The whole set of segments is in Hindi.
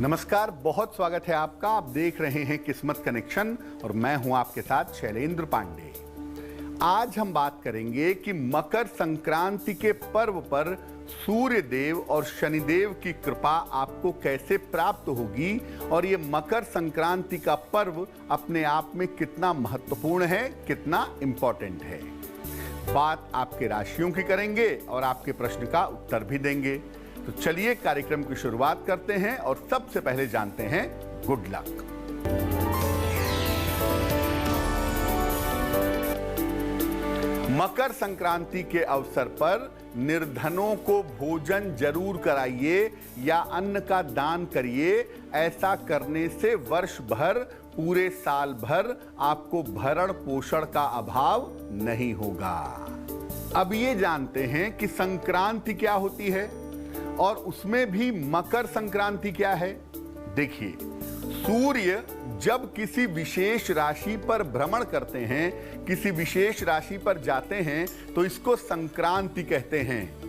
नमस्कार, बहुत स्वागत है आपका। आप देख रहे हैं किस्मत कनेक्शन और मैं हूं आपके साथ शैलेंद्र पांडे। आज हम बात करेंगे कि मकर संक्रांति के पर्व पर सूर्य देव और शनिदेव की कृपा आपको कैसे प्राप्त होगी और ये मकर संक्रांति का पर्व अपने आप में कितना महत्वपूर्ण है, कितना इंपॉर्टेंट है। बात आपके राशियों की करेंगे और आपके प्रश्न का उत्तर भी देंगे। तो चलिए कार्यक्रम की शुरुआत करते हैं और सबसे पहले जानते हैं गुड लक। मकर संक्रांति के अवसर पर निर्धनों को भोजन जरूर कराइए या अन्न का दान करिए। ऐसा करने से वर्ष भर, पूरे साल भर आपको भरण पोषण का अभाव नहीं होगा। अब ये जानते हैं कि संक्रांति क्या होती है और उसमें भी मकर संक्रांति क्या है। देखिए, सूर्य जब किसी विशेष राशि पर भ्रमण करते हैं, किसी विशेष राशि पर जाते हैं तो इसको संक्रांति कहते हैं।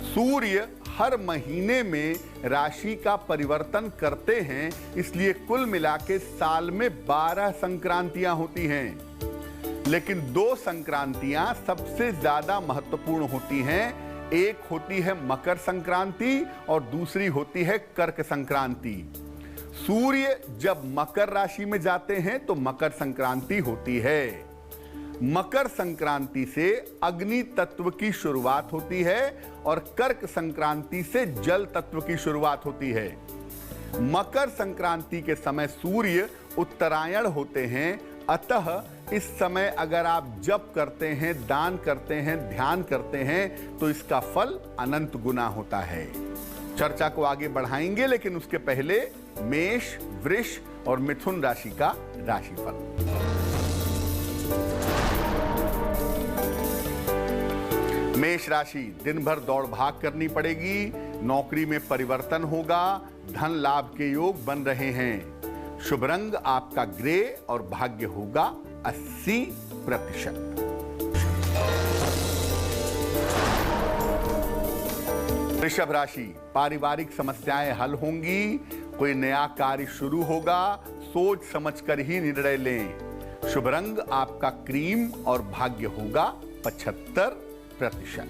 सूर्य हर महीने में राशि का परिवर्तन करते हैं, इसलिए कुल मिला के साल में 12 संक्रांतियां होती हैं। लेकिन 2 संक्रांतियां सबसे ज्यादा महत्वपूर्ण होती हैं। एक होती है मकर संक्रांति और दूसरी होती है कर्क संक्रांति। सूर्य जब मकर राशि में जाते हैं तो मकर संक्रांति होती है। मकर संक्रांति से अग्नि तत्व की शुरुआत होती है और कर्क संक्रांति से जल तत्व की शुरुआत होती है। मकर संक्रांति के समय सूर्य उत्तरायण होते हैं, अतः इस समय अगर आप जप करते हैं, दान करते हैं, ध्यान करते हैं तो इसका फल अनंत गुना होता है। चर्चा को आगे बढ़ाएंगे, लेकिन उसके पहले मेष, वृष और मिथुन राशि का राशिफल। मेष राशि, दिन भर दौड़ भाग करनी पड़ेगी, नौकरी में परिवर्तन होगा, धन लाभ के योग बन रहे हैं। शुभ रंग आपका ग्रे और भाग्य होगा 80%। वृषभ राशि, पारिवारिक समस्याएं हल होंगी, कोई नया कार्य शुरू होगा, सोच समझकर ही निर्णय लें। शुभ रंग आपका क्रीम और भाग्य होगा 75%।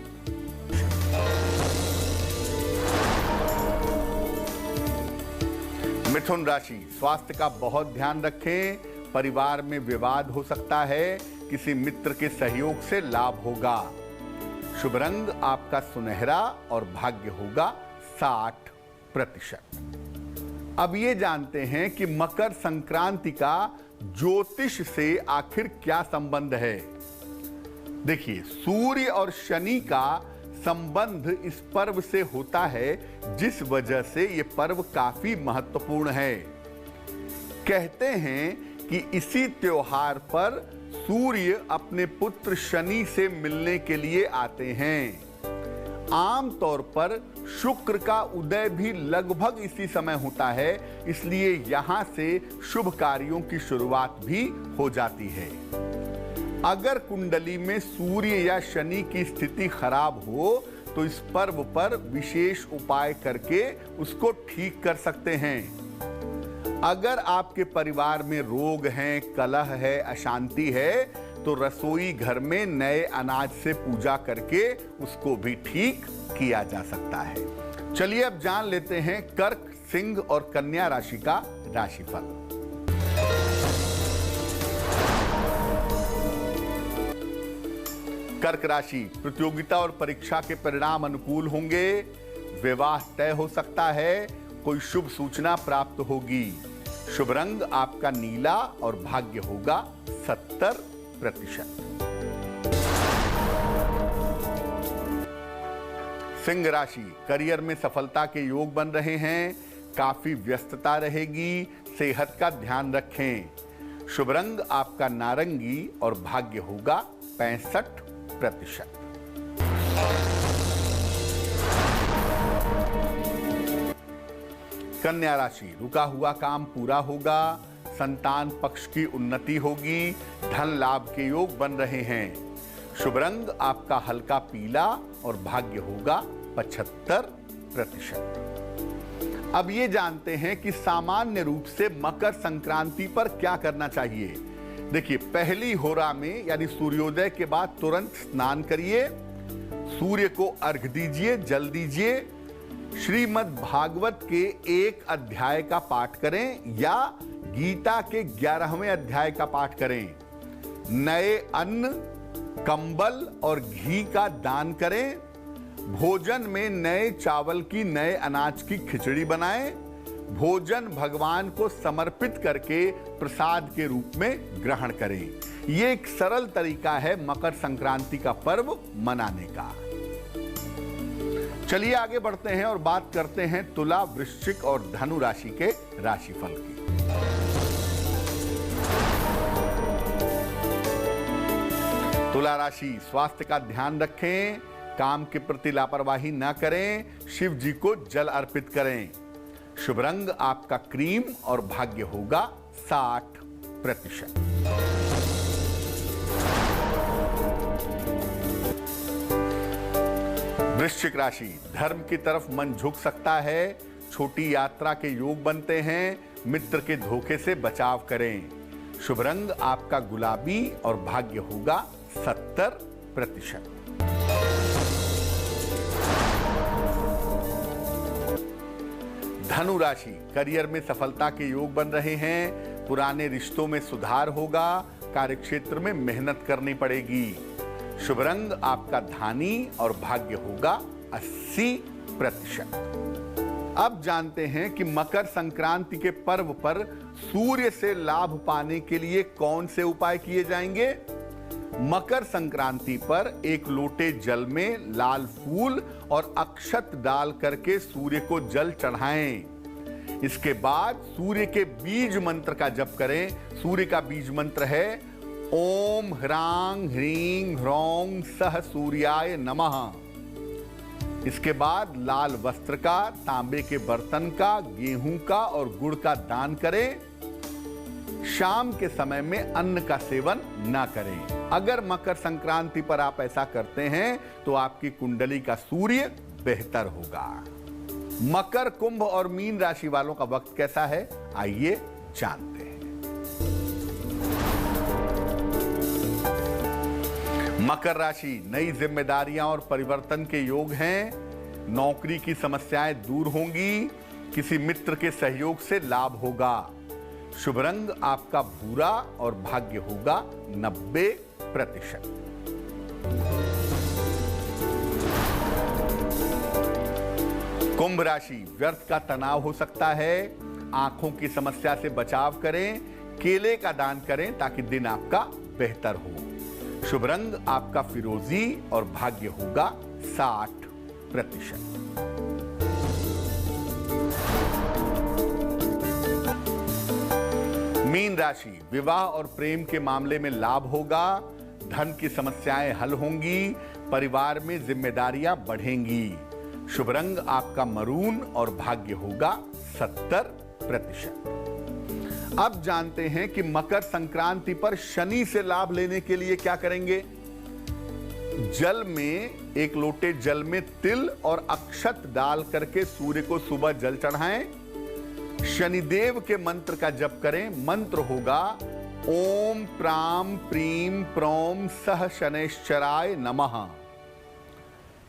मिथुन राशि, स्वास्थ्य का बहुत ध्यान रखें, परिवार में विवाद हो सकता है, किसी मित्र के सहयोग से लाभ होगा। शुभ रंग आपका सुनहरा और भाग्य होगा 60%। अब ये जानते हैं कि मकर संक्रांति का ज्योतिष से आखिर क्या संबंध है। देखिए, सूर्य और शनि का संबंध इस पर्व से होता है, जिस वजह से ये पर्व काफी महत्वपूर्ण है। कहते हैं कि इसी त्योहार पर सूर्य अपने पुत्र शनि से मिलने के लिए आते हैं। आमतौर पर शुक्र का उदय भी लगभग इसी समय होता है, इसलिए यहां से शुभ कार्यों की शुरुआत भी हो जाती है। अगर कुंडली में सूर्य या शनि की स्थिति खराब हो तो इस पर्व पर विशेष उपाय करके उसको ठीक कर सकते हैं। अगर आपके परिवार में रोग हैं, कलह है, अशांति है तो रसोई घर में नए अनाज से पूजा करके उसको भी ठीक किया जा सकता है। चलिए अब जान लेते हैं कर्क, सिंह और कन्या राशि का राशिफल। कर्क राशि, प्रतियोगिता और परीक्षा के परिणाम अनुकूल होंगे, विवाह तय हो सकता है, कोई शुभ सूचना प्राप्त होगी। शुभ रंग आपका नीला और भाग्य होगा 70%। सिंह राशि, करियर में सफलता के योग बन रहे हैं, काफी व्यस्तता रहेगी, सेहत का ध्यान रखें। शुभ रंग आपका नारंगी और भाग्य होगा 65%। कन्या राशि, रुका हुआ काम पूरा होगा, संतान पक्ष की उन्नति होगी, धन लाभ के योग बन रहे हैं। शुभ रंग आपका हल्का पीला और भाग्य होगा 75%। अब ये जानते हैं कि सामान्य रूप से मकर संक्रांति पर क्या करना चाहिए। देखिए, पहली होरा में यानी सूर्योदय के बाद तुरंत स्नान करिए, सूर्य को अर्घ दीजिए, जल दीजिए, श्रीमद् भागवत के एक अध्याय का पाठ करें या गीता के 11वें अध्याय का पाठ करें। नए अन्न, कंबल और घी का दान करें। भोजन में नए चावल की, नए अनाज की खिचड़ी बनाएं। भोजन भगवान को समर्पित करके प्रसाद के रूप में ग्रहण करें। यह एक सरल तरीका है मकर संक्रांति का पर्व मनाने का। चलिए आगे बढ़ते हैं और बात करते हैं तुला, वृश्चिक और धनु राशि के राशिफल की। तुला राशि, स्वास्थ्य का ध्यान रखें, काम के प्रति लापरवाही न करें, शिव जी को जल अर्पित करें। शुभ रंग आपका क्रीम और भाग्य होगा 60%। वृश्चिक राशि, धर्म की तरफ मन झुक सकता है, छोटी यात्रा के योग बनते हैं, मित्र के धोखे से बचाव करें। शुभ रंग आपका गुलाबी और भाग्य होगा 70%। धनु राशि, करियर में सफलता के योग बन रहे हैं, पुराने रिश्तों में सुधार होगा, कार्यक्षेत्र में मेहनत करनी पड़ेगी। शुभ रंग आपका धानी और भाग्य होगा 80%। अब जानते हैं कि मकर संक्रांति के पर्व पर सूर्य से लाभ पाने के लिए कौन से उपाय किए जाएंगे। मकर संक्रांति पर एक लोटे जल में लाल फूल और अक्षत डाल करके सूर्य को जल चढ़ाएं। इसके बाद सूर्य के बीज मंत्र का जप करें। सूर्य का बीज मंत्र है ओम ह्रांग ह्रीं ह्रौं सह सूर्याय नमः। इसके बाद लाल वस्त्र का, तांबे के बर्तन का, गेहूं का और गुड़ का दान करें। शाम के समय में अन्न का सेवन ना करें। अगर मकर संक्रांति पर आप ऐसा करते हैं तो आपकी कुंडली का सूर्य बेहतर होगा। मकर, कुंभ और मीन राशि वालों का वक्त कैसा है, आइए जानते हैं। मकर राशि, नई जिम्मेदारियां और परिवर्तन के योग हैं। नौकरी की समस्याएं दूर होंगी, किसी मित्र के सहयोग से लाभ होगा। शुभ रंग आपका भूरा और भाग्य होगा 90%। कुंभ राशि, व्यर्थ का तनाव हो सकता है, आंखों की समस्या से बचाव करें, केले का दान करें ताकि दिन आपका बेहतर हो। शुभ रंग आपका फिरोजी और भाग्य होगा 60%। मीन राशि, विवाह और प्रेम के मामले में लाभ होगा, धन की समस्याएं हल होंगी, परिवार में जिम्मेदारियां बढ़ेंगी। शुभ रंग आपका मरून और भाग्य होगा 70%। अब जानते हैं कि मकर संक्रांति पर शनि से लाभ लेने के लिए क्या करेंगे। जल में, एक लोटे जल में तिल और अक्षत डाल करके सूर्य को सुबह जल चढ़ाएं। शनिदेव के मंत्र का जप करें। मंत्र होगा ओम प्राम प्रीम प्रोम सह शनैश्चराय नमः।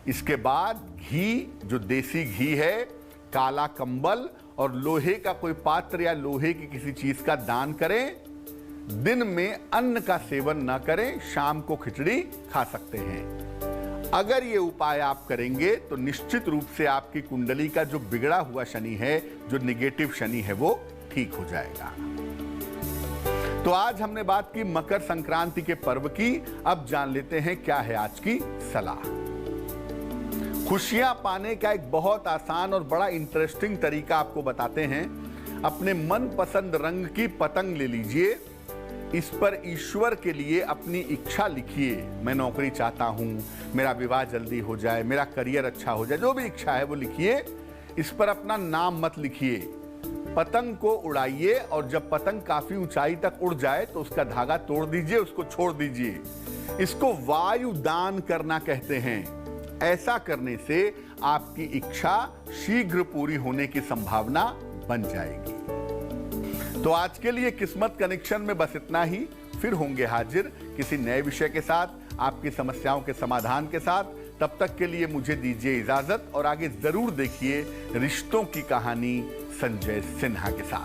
इसके बाद घी, जो देसी घी है, काला कंबल और लोहे का कोई पात्र या लोहे की किसी चीज का दान करें। दिन में अन्न का सेवन न करें, शाम को खिचड़ी खा सकते हैं। अगर ये उपाय आप करेंगे तो निश्चित रूप से आपकी कुंडली का जो बिगड़ा हुआ शनि है, जो निगेटिव शनि है, वो ठीक हो जाएगा। तो आज हमने बात की मकर संक्रांति के पर्व की। अब जान लेते हैं क्या है आज की सलाह। खुशियां पाने का एक बहुत आसान और बड़ा इंटरेस्टिंग तरीका आपको बताते हैं। अपने मनपसंद रंग की पतंग ले लीजिए, इस पर ईश्वर के लिए अपनी इच्छा लिखिए। मैं नौकरी चाहता हूं, मेरा विवाह जल्दी हो जाए, मेरा करियर अच्छा हो जाए, जो भी इच्छा है वो लिखिए। इस पर अपना नाम मत लिखिए। पतंग को उड़ाइए और जब पतंग काफी ऊंचाई तक उड़ जाए तो उसका धागा तोड़ दीजिए, उसको छोड़ दीजिए। इसको वायु दान करना कहते हैं। ऐसा करने से आपकी इच्छा शीघ्र पूरी होने की संभावना बन जाएगी। तो आज के लिए किस्मत कनेक्शन में बस इतना ही। फिर होंगे हाजिर किसी नए विषय के साथ, आपकी समस्याओं के समाधान के साथ। तब तक के लिए मुझे दीजिए इजाजत और आगे जरूर देखिए रिश्तों की कहानी संजय सिन्हा के साथ।